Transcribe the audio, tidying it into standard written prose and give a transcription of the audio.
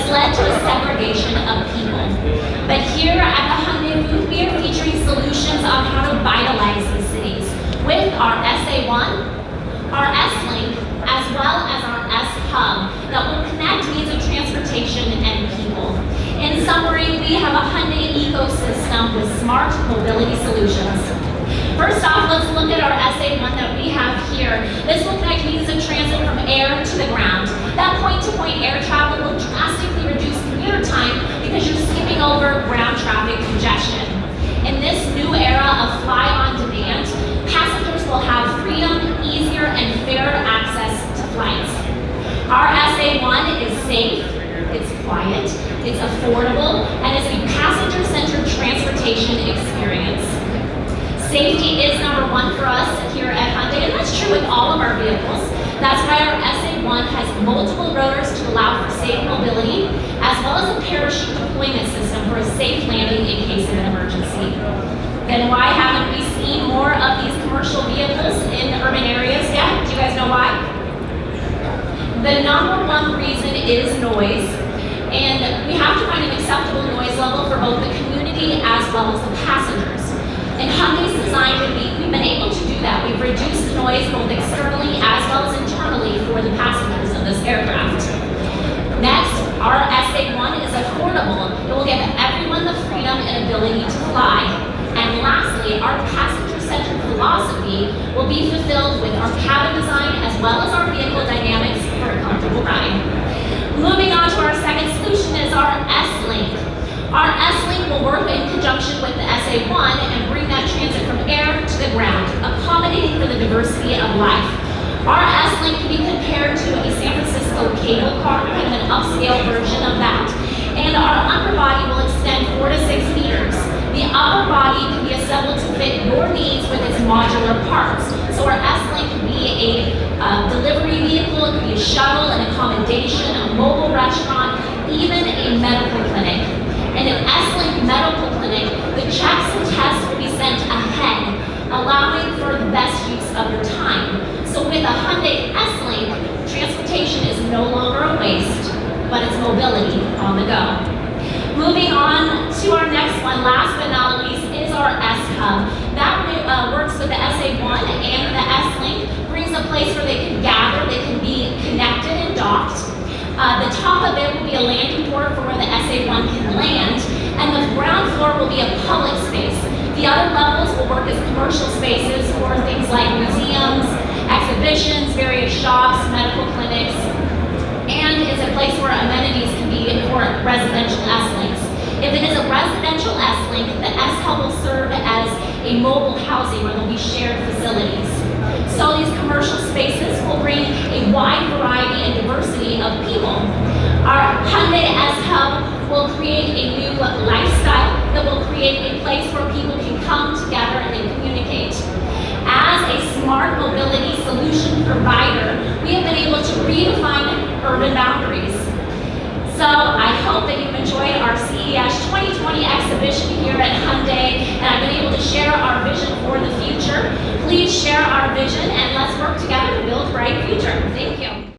that's led to a segregation of people. But here at the Hyundai booth, we are featuring solutions on how to vitalize these cities with our S-A1, our S-Link, as well as our S-Hub that will connect means of transportation and people. In summary, we have a Hyundai ecosystem with smart mobility solutions. First off, let's look at our S-A1 that we have here. This will connect means of transit from air to the ground. That point-to-point air travel will drastically reduce commuter time because you're skipping over ground traffic congestion. In this new era of fly on demand, passengers will have freedom, easier, and fairer access to flights. Our S-A1 is safe, it's quiet, it's affordable, and it's a passenger-centered transportation experience. Safety is number one for us here at Hyundai, and that's true with all of our vehicles. That's why our S-A1 has multiple rotors to allow for safe mobility, as well as a parachute deployment system for a safe landing in case of an emergency. Then why haven't we seen more of these commercial vehicles in urban areas yet? Do you guys know why? The number one reason is noise, and we have to find an acceptable noise level for both the community as well as the passengers. In Hyundai's design, we've been able to do that. We've reduced the noise both externally as well as internally for the passengers of this aircraft. Next, our S-A1 is affordable. It will give everyone the freedom and ability to fly. And lastly, our passenger-centered philosophy will be fulfilled with our cabin design as well as our vehicle dynamics for a comfortable ride. Moving on to our second solution is our S-Link. Our S-Link will work in conjunction with the S-A1 and bring that transit from air to the ground, accommodating for the diversity of life. Our S-Link can be compared to a San Francisco cable car, kind of an upscale version of that. And our upper body will extend 4 to 6 meters. The upper body can be assembled to fit your needs with its modular parts. So our S-Link can be a delivery vehicle, it can be a shuttle, an accommodation, a mobile restaurant, even a medical clinic. In an S-Link medical clinic, the checks and tests will be sent ahead, allowing for the best use of your time. So with a Hyundai S-Link, transportation is no longer a waste, but it's mobility on the go. Moving on to our next one, last but not least, is our S-Hub. That works with the S-A1 and the S-Link, brings a place where they can gather, they can be connected and docked. The top of it will be a landing port for where the S-A1 can land, and the ground floor will be a public space. The other levels will work as commercial spaces for things like museums, exhibitions, various shops, medical clinics, and is a place where amenities can be for residential S-Links. If it is a residential S-Link, the S-Hub will serve as a mobile housing where there will be shared facilities. So these commercial spaces will bring a wide variety and diversity of people. Our Hyundai S-Hub will create a new lifestyle that will create a place where people can come together and communicate. As a smart mobility solution provider, we have been able to redefine urban boundaries. So I hope that you've enjoyed our CES 2020 exhibition here at Hyundai, and I've been able to share our vision for the future. Please share our vision and let's work together